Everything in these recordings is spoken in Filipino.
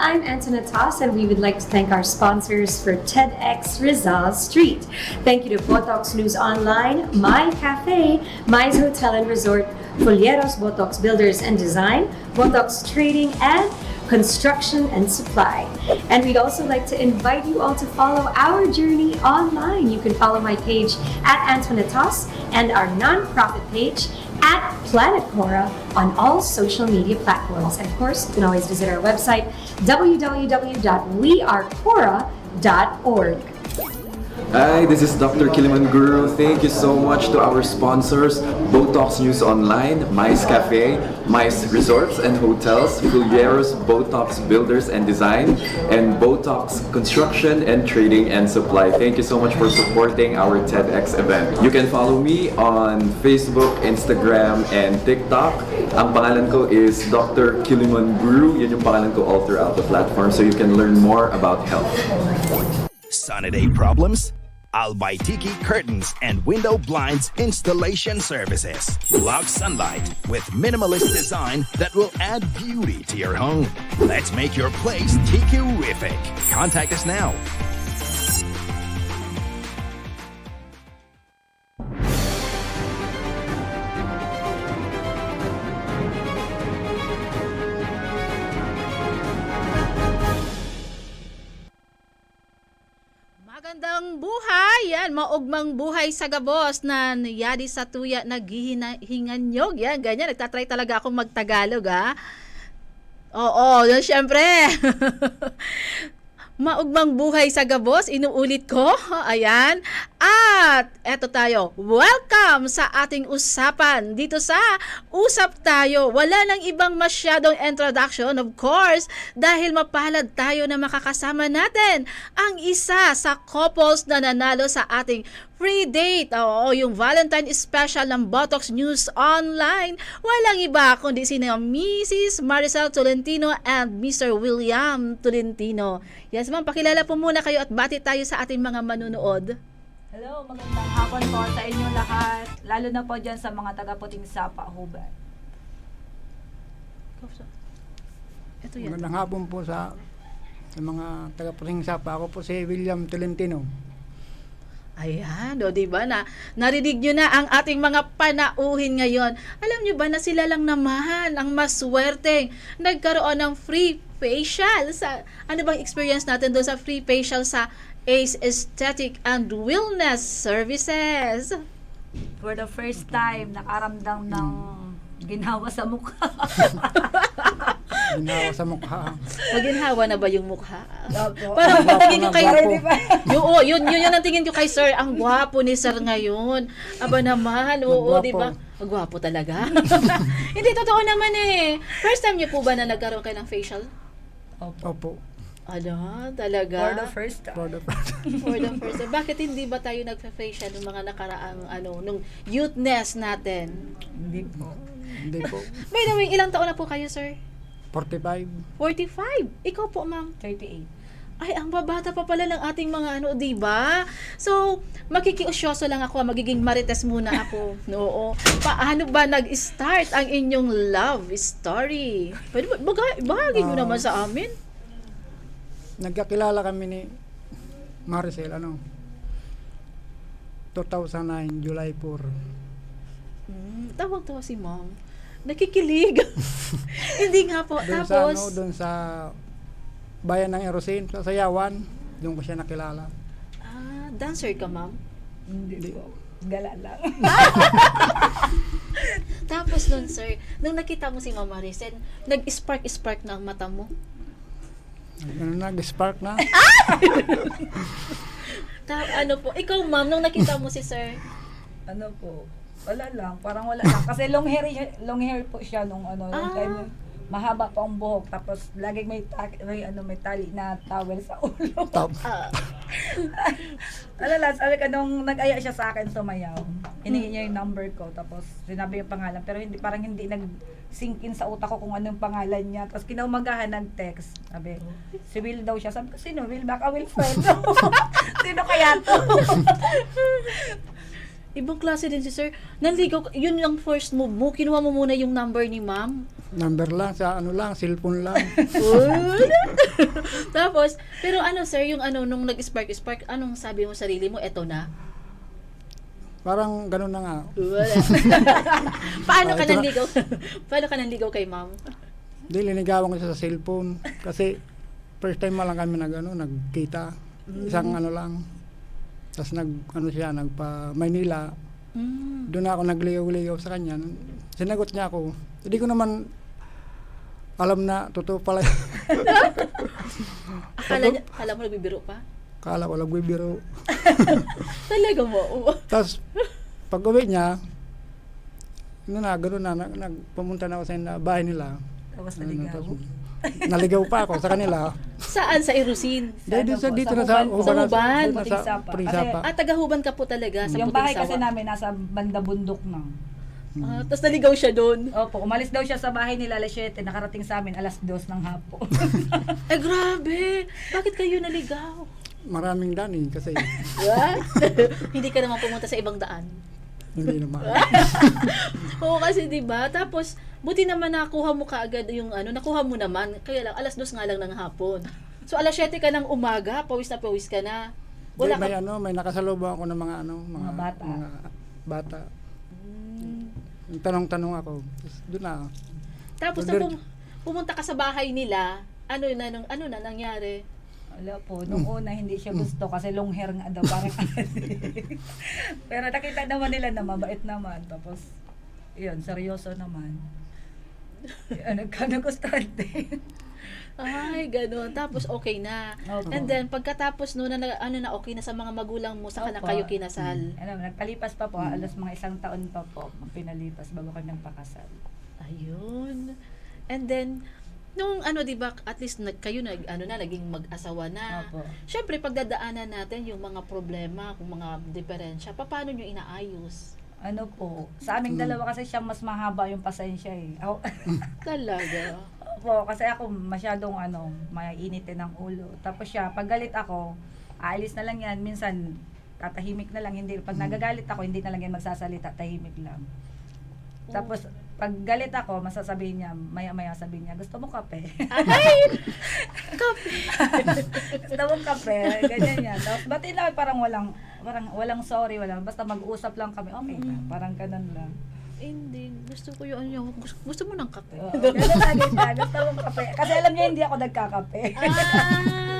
I'm Antoinette Toss, and we would like to thank our sponsors for TEDx Rizal Street. Thank you to Botox News Online, My Cafe, My's Hotel and Resort, Folieros Botox Builders and Design, Botox Trading, and Construction and Supply. And we'd also like to invite you all to follow our journey online. You can follow my page at Antoinette Toss and our nonprofit page at Planet Cora on all social media platforms. And of course, you can always visit our website, www.wearecora.org. Hi, this is Dr. Kiliman Guru. Thank you so much to our sponsors, Botox News Online, Mice Cafe, Mice Resorts and Hotels, Fulieros Botox Builders and Design, and Botox Construction and Trading and Supply. Thank you so much for supporting our TEDx event. You can follow me on Facebook, Instagram, and TikTok. Ang pangalan ko is Dr. Kiliman Guru. Yun yung pangalan ko all throughout the platform, so you can learn more about health. Sunny day problems? Albaitiki Curtains and Window Blinds Installation Services. Block sunlight with minimalist design that will add beauty to your home. Let's make your place tiki-rific. Contact us now. Magandang buhay! Yan, maugmang buhay sa gabos na niyadi sa tuya naghihinganyog. Yan, ganyan. Nagtatry talaga akong magtagalog, ha? Oo, yun, syempre. Maugmang buhay sa gabos, inuulit ko. Ayan. At eto tayo. Welcome sa ating usapan dito sa Usap Tayo. Wala nang ibang masyadong introduction, of course, dahil mapalad tayo na makakasama natin ang isa sa couples na nanalo sa ating free date. Oo, yung Valentine Special ng Botox News Online. Walang iba kundi sina Mrs. Maricel Tolentino and Mr. William Tolentino. Yes, ma'am, pakilala po muna kayo at bati tayo sa ating mga manunood. Hello, magandang hapon po sa inyo lahat. Lalo na po dyan sa mga taga-Puting Sapa, Hubad. Ito yan. Magandang hapon po sa mga taga-Puting Sapa. Ako po si William Tolentino. Ayan, o diba na narinig nyo na ang ating mga panauhin ngayon. Alam nyo ba na sila lang naman ang maswerteng nagkaroon ng free facial sa, ano bang experience natin doon sa free facial sa Ace Aesthetic and Wellness Services? For the first time, nakaramdam ng ginawa sa mukha. Ginawa sa mukha. Maginhawa na ba yung mukha? Parang tingin nyo kay... yun ang tingin ko kay Sir. Ang gwapo ni Sir ngayon. Aba naman, oo, di ba? Ang gwapo talaga. Hindi, totoo naman eh. First time nyo po ba na nagkaroon kayo ng facial? Opo. Ano, talaga? For the first time. For the first For the first time. Bakit hindi ba tayo nagfa-facial nung mga nakaraang, nung youthness natin? Hindi po. Hindi po. By the way, ilang taon na po kayo, Sir? 45. 45. Ikaw po, ma'am? 38. Ay, ang babata pa pala ng ating mga di ba? So, makikiusyoso lang ako, magiging marites muna ako. Oo. Paano ba nag-start ang inyong love story? Pwede ba, bahagi nyo naman sa amin? Nagkakilala kami ni Maricel, 2009, July 4. Tawag-tawa si ma'am. Nakikilig. Hindi nga po. Tapos, Doon sa bayan ng Erosin, sa Sayawan, doon ko siya nakilala. dancer ka, ma'am? Hindi po. Gala lang. Tapos nun, sir, nung nakita mo si Mama Risen, nag-spark na ang mata mo. Nag-spark na. Ano po, ikaw ma'am, nung nakita mo si sir? Ano po, wala lang. Parang wala lang. Kasi long hair po siya nung yung time. Mahaba pa ang buhok. Tapos laging may tali na towel sa ulo. Sabi ka nung nag-aya siya sa akin sumayaw. Hiningi niya yung number ko. Tapos sinabi yung pangalan. Pero parang hindi nag-sink in sa utak ko kung anong pangalan niya. Tapos kinaumagahan nag-text. Sabi, si Will daw siya. Sabi ko, sino Will? Baka Will friend. Sino kaya to? Ibang klase din si sir. Nanligaw, yun yung first move mo. Kinuha mo muna yung number ni ma'am. Number lang, sa cellphone lang. Tapos, pero ano sir, yung ano, nung nag-spark, anong sabi mo sarili mo, eto na? Parang ganun na nga. Wala. Paano ka Ito na. nanligaw? Paano ka nanligaw kay ma'am? Di, linigawan ko siya sa cellphone. Kasi first time lang kami nagkita. Isang ano lang. Tapos nagpa Maynila. Doon ako nagligaw-ligaw sa kanya. Sinagot niya ako. Hindi ko naman alam na totoo pala. Akala mo nagbibiro pa? Kala ko nagbibiro. Talaga mo? Tapos pag uwi niya, gano'n na, pumunta na ako sa bahay nila. Tapos Naligaw pa ako sa kanila. Saan? Sa Erusin? Dahil Sa dito ano na po? sa Sa Huban. Huban? Doon na sa Puting-Sapa. Puting-Sapa. Tagahuban ka po talaga sa Yung Puting bahay kasi Sawa. namin nasa banda bundok na. Tapos naligaw siya doon. Opo, umalis daw siya sa bahay nila alas 7, nakarating sa amin alas 2 ng hapon. Eh grabe! Bakit kayo naligaw? Maraming dani kasi Hindi ka naman pumunta sa ibang daan. hindi naman. Oo kasi 'di ba? Tapos buti naman nakuha mo kaagad yung ano, nakuha mo naman. Kaya lang alas 2 nga lang ng hapon. So alas 7 ka ng umaga, pawis na pawis ka na. Wala may ka. may nakasalubong ako ng mga Mga bata. Mga bata. Tanong-tanong ako. Doon na. Tapos nung pumunta ka sa bahay nila, ano na nangyari? Wala po, nung una hindi siya gusto kasi long hair nga daw parang pero nakita naman nila na mabait naman. Tapos, yun, seryoso naman. Yun, nagkagustuhan din. Ay, gano'n. Tapos okay na. Opo. And then pagkatapos noon na okay na sa mga magulang mo, saka na Opo. kayo kinasal. Nagpalipas pa po, alas mga 1 taon pa po, pinalipas bago kami nagpakasal. Ayun. And then nung di ba at least kayo naging mag-asawa na. Opo. Syempre pagdadaanan natin yung mga problema, kung mga diferensya, paano nyo inaayos? Ano po, sa aming dalawa kasi siya mas mahaba yung pasensya eh. Ako, Talaga. po, kasi ako masyadong mainitin ng ulo. Tapos siya, pag galit ako, aalis na lang yan. Minsan, tatahimik na lang. Hindi, pag nagagalit ako, hindi na lang yan magsasalita, tahimik lang. Tapos, pag galit ako, masasabihin niya, maya-maya sabihin niya, gusto mo kape? Ay! Kape! Gusto mo kape? Ganyan yan. Tapos, ba't lang parang walang sorry, basta mag-usap lang kami, okay na. Parang ganun lang. Hindi. Gusto ko yung gusto mo ng kape. Ganun lagi siya, gusto mo kape. Kasi alam niya, hindi ako nagkakape.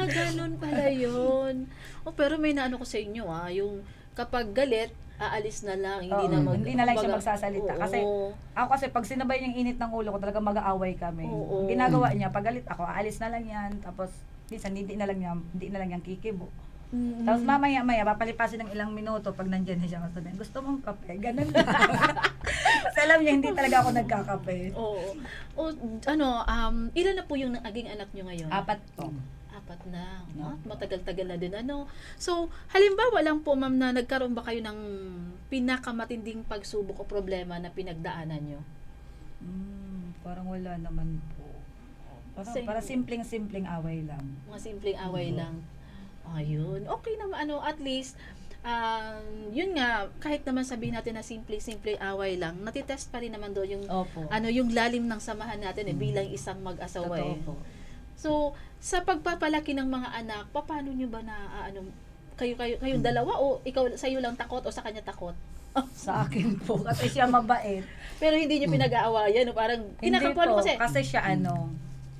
Ganun pala yun. Pero may naano ko sa inyo yung kapag galit, aalis na lang, Hindi na lang siya magsasalita. Oo. Kasi pag sinabay niyang init ng ulo ko, talaga mag-aaway kami. Oo. Ang ginagawa niya, pag galit ako, aalis na lang yan. Tapos, minsan, hindi na lang yan kikibo. Tapos mamaya, papalipasin ng ilang minuto pag nandyan siya, sabihin, gusto mong kape? Ganun lang. Kasi alam niya, hindi talaga ako nagkakape. Oo. Ilan na po yung naging anak nyo ngayon? 4 po. 4 na. No. Matagal-tagal na din. So, halimbawa lang po, ma'am, na nagkaroon ba kayo ng pinakamatinding pagsubok o problema na pinagdaanan nyo? Parang wala naman po. Para simpleng away lang. Mga simpleng away lang. Ayun. Okay naman. At least, yun nga, kahit naman sabihin natin na simpleng away lang, natitest pa rin naman doon yung, Opo. yung lalim ng samahan natin bilang isang mag-asawa. Totoo po. So, sa pagpapalaki ng mga anak, paano nyo ba na, kayong dalawa o sa'yo lang takot o sa kanya takot? Sa akin po, kasi siya mabait. Pero hindi nyo pinag-aawayan, parang Hindi kinakapuan po, mo kasi siya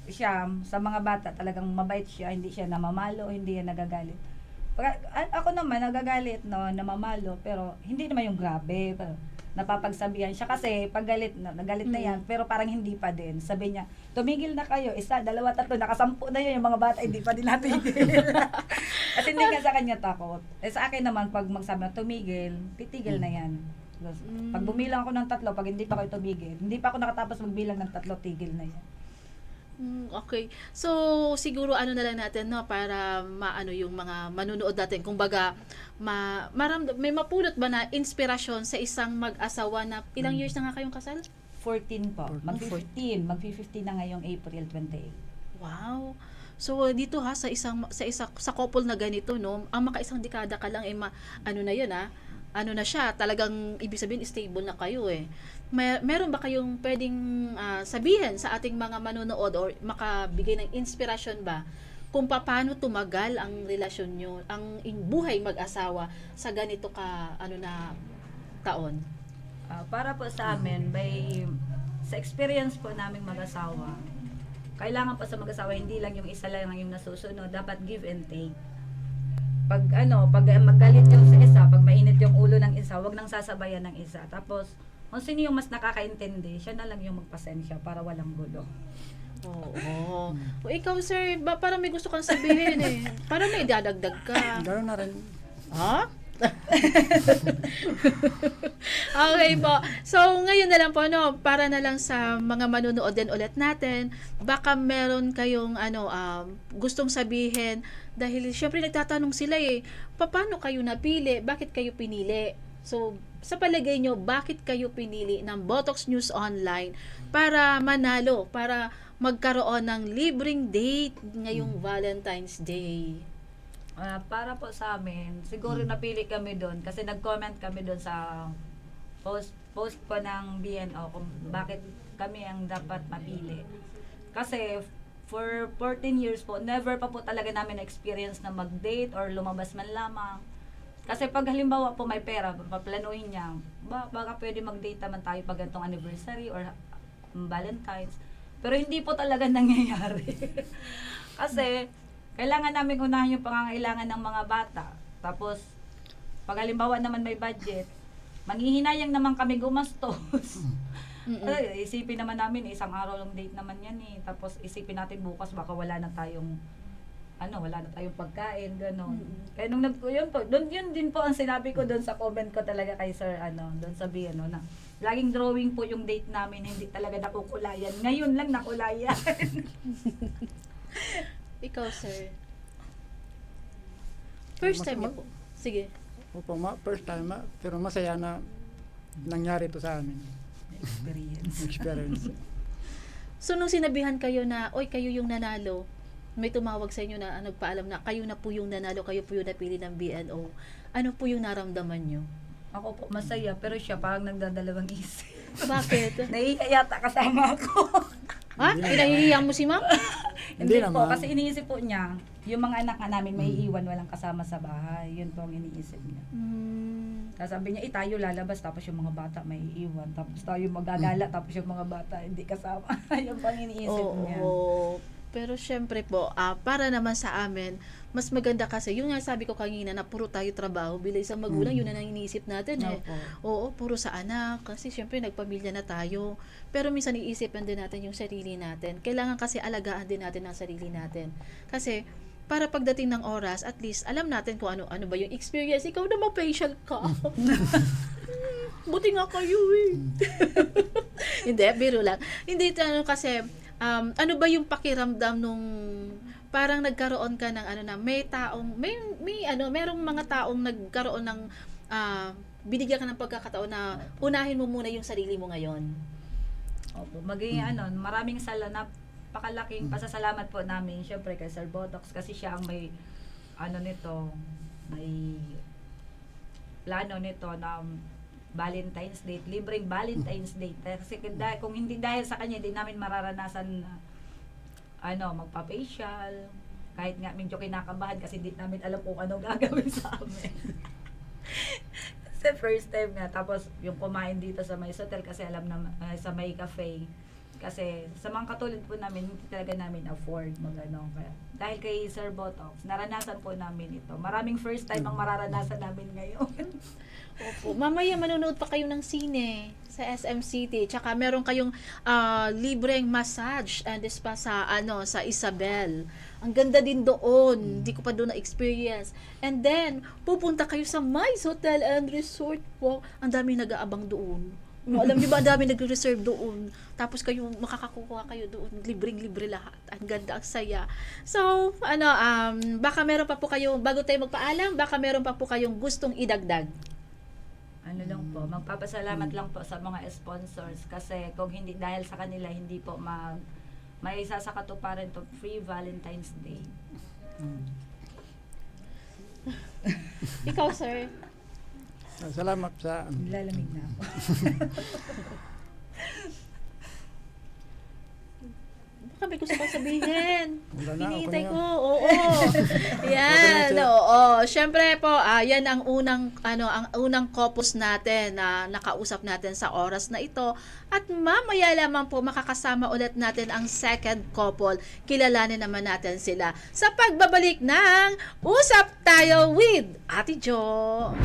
siya sa mga bata talagang mabait siya, hindi siya namamalo, hindi yan nagagalit. Ako naman nagagalit namamalo, pero hindi naman yung grabe, pero napapagsabihan siya kasi pag nagalit na yan, pero parang hindi pa din. Sabi niya, tumigil na kayo, 1, 2, 3, nakasampu na yun, yung mga bata hindi pa din natigil. At hindi nga sa kanya takot. Sa akin naman, pag magsabi na tumigil, titigil na yan. Pag bumilang ako ng 3, pag hindi pa kayo tumigil, hindi pa ako nakatapos magbilang ng 3, tigil na yan. Okay. So, siguro na lang natin para maano yung mga manunood natin. Kumbaga, may mapulot ba na inspirasyon sa isang mag-asawa na ilang years na nga kayong kasal? 14 po. Mag-15 na ngayong April 28. Wow. So dito sa couple na ganito ang makaisang dekada ka lang na yun na siya, talagang ibig sabihin stable na kayo meron ba kayong pwedeng sabihin sa ating mga manonood or makabigay ng inspirasyon ba kung paano tumagal ang relasyon nyo, ang buhay mag-asawa sa ganito ka taon? Para po sa amin, sa experience po naming mag-asawa, kailangan po sa mag-asawa, hindi lang yung isa lang yung nasusunod, dapat give and take. Pag magalit yung sa isa, pag mainit yung ulo ng isa, wag nang sasabayan ng isa. Tapos, kung sino yung mas nakakaintindi, siya na lang yung magpasensya para walang gulo. Oo. O ikaw, sir, parang may gusto kang sabihin eh. Parang may dadagdag ka. Gano'n na rin. Ha? Okay po. So, ngayon na lang po, para na lang sa mga manunood din ulit natin, baka meron kayong gustong sabihin dahil syempre nagtatanong sila paano kayo napili? Bakit kayo pinili? So, sa palagay nyo, bakit kayo pinili ng Botox News Online para manalo, para magkaroon ng libreng date ngayong Valentine's Day? Para po sa amin, siguro napili kami doon kasi nag-comment kami doon sa post po ng BNO kung bakit kami ang dapat mapili. Kasi for 14 years po, never pa po talaga namin experience na mag-date or lumabas man lamang. Kasi pag halimbawa po may pera, paplanuhin niya, baka pwede mag-date naman tayo pag ganitong anniversary or Valentine's. Pero hindi po talaga nangyayari. Kasi kailangan namin unahin yung pangangailangan ng mga bata. Tapos, pag halimbawa naman may budget, manghihinayang naman kami gumastos. Isipin naman namin, isang araw lang date naman yan eh. Tapos isipin natin bukas, baka wala na tayong pagkain, gano'n. Kaya nung yun din po ang sinabi ko doon sa comment ko talaga kay Sir, doon sa BNO na laging drawing po yung date namin, hindi talaga nakukulayan. Ngayon lang nakulayan. Ikaw, sir. First time niyo po. Sige. Opo, first time, pero masaya na nangyari to sa amin. Experience. So, nung sinabihan kayo na, oy, kayo yung nanalo, may tumawag sa inyo na nagpaalam na kayo na po yung nanalo, kayo po yung napili ng BNO. Ano po yung naramdaman nyo? Ako po masaya, pero siya parang nagdadalawang isip. Bakit? Nahihiya yata kasama ako. Ha? Pinahihiya mo si ma'am? Hindi po, naman. kasi iniisip po niya, yung mga anak nga namin may iwan, walang kasama sa bahay. Yun po ang iniisip niya. Tapos sabi niya, tayo lalabas, tapos yung mga bata may iwan. Tapos tayo magagala, tapos yung mga bata hindi kasama. Yun po ang iniisip niya. Oo. Pero syempre po, para naman sa amin, mas maganda kasi, yung nga sabi ko kanina na puro tayo trabaho, bilang isang magulang, yun na nang iniisip natin eh. Oo, puro sa anak, kasi syempre nagpamilya na tayo. Pero minsan iisipan din natin yung sarili natin. Kailangan kasi alagaan din natin ang sarili natin. Kasi, para pagdating ng oras, at least, alam natin kung ano ba yung experience. Ikaw na ma-facial ka. Buti nga kayo eh. Hindi, biro lang. Hindi, kasi, ano ba yung pakiramdam nung parang nagkaroon ka ng merong mga taong nagkaroon ng binigyan ka ng pagkakataon na unahin mo muna yung sarili mo ngayon. Opo, maraming napakalaking pasasalamat po namin syempre kay Sir Botox kasi siya ang may may plano nito na Valentine's Day, libreng Valentine's Day. Kasi kung hindi dahil sa kanya, hindi namin mararanasan magpa-facial. Kahit nga medyo kinakabahan kasi hindi namin alam kung ano gagawin sa amin. Kasi first time nga. Tapos yung kumain dito sa may hotel kasi alam na sa may cafe. Kasi sa mga katulad po namin, hindi talaga namin afford kaya dahil kay Sir Botox, naranasan po namin ito. Maraming first time ang mararanasan namin ngayon. Opo. Mamaya manonood pa kayo ng sine sa SM City. Tsaka meron kayong libreng massage and spa sa Isabel. Ang ganda din doon. Hindi ko pa doon na-experience. And then, pupunta kayo sa Mice Hotel and Resort. Wow, ang dami nag-aabang doon. Alam niyo ba, ang dami nagre-reserve doon. Tapos kayo, makakakuha kayo doon. Libreng-libre lahat. Ang ganda, ang saya. So, baka meron pa po kayo, bago tayo magpaalam, baka meron pa po kayong gustong idagdag. Magpapasalamat lang po sa mga sponsors kasi kung hindi dahil sa kanila, hindi po may isa sa katuparan to free Valentine's Day. Ikaw, sir. Salamat sa Lalamig na ako. Kami gusto ko sabihin. Wala na, Hinihintay okay ko. na. Oo. Yan. Oo. Syempre po, yan ang unang couple natin na nakausap natin sa oras na ito. At mamaya lamang po makakasama ulit natin ang second couple. Kilalanin naman natin sila sa pagbabalik ng Usap Tayo with Ate Jo.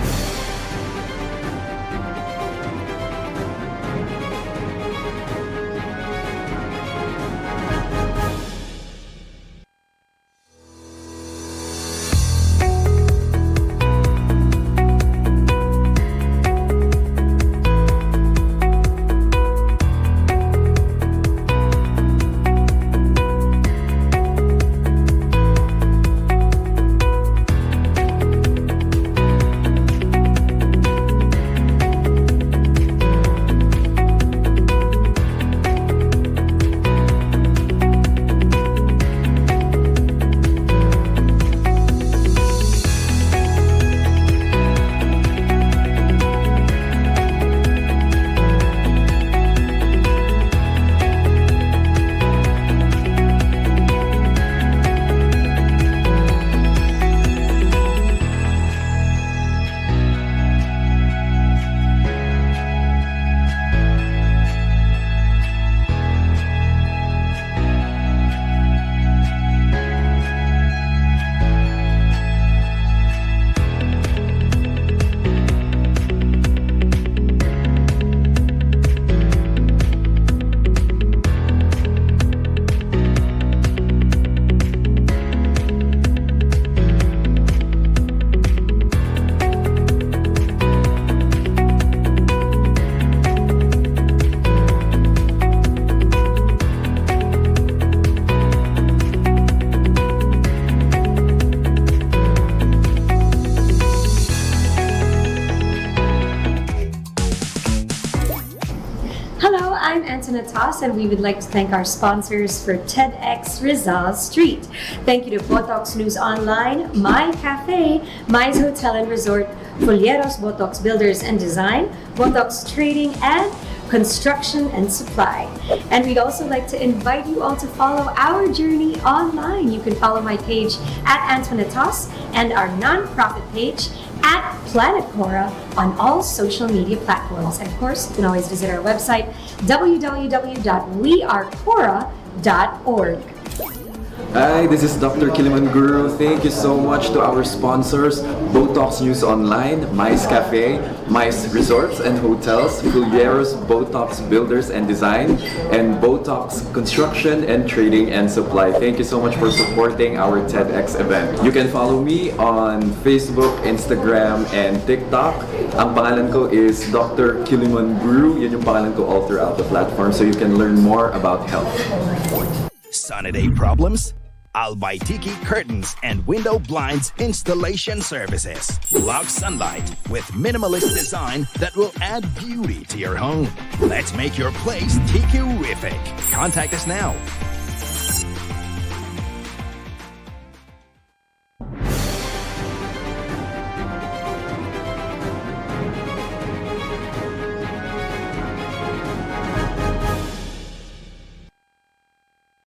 Hello, I'm Antoinette Toss, and we would like to thank our sponsors for TEDx Rizal Street. Thank you to Botox News Online, My Cafe, My's Hotel and Resort, Folieros Botox Builders and Design, Botox Trading, and Construction and Supply. And we'd also like to invite you all to follow our journey online. You can follow my page at Antoinette Toss and our nonprofit page at Planet Cora on all social media platforms. And of course, you can always visit our website, www.wearecora.org. Hi, this is Dr. Kiliman Guru. Thank you so much to our sponsors, Botox News Online, Mice Cafe, Mice Resorts and Hotels, Fulieros Botox Builders and Design, and Botox Construction and Trading and Supply. Thank you so much for supporting our TEDx event. You can follow me on Facebook, Instagram, and TikTok. Ang pangalan ko is Dr. Kiliman Guru. Yan yung pangalan ko all throughout the platform, so you can learn more about health. Sunny day problems? Albaitiki Curtains and Window Blinds Installation Services. Block sunlight with minimalist design that will add beauty to your home. Let's make your place tiki-rific. Contact us now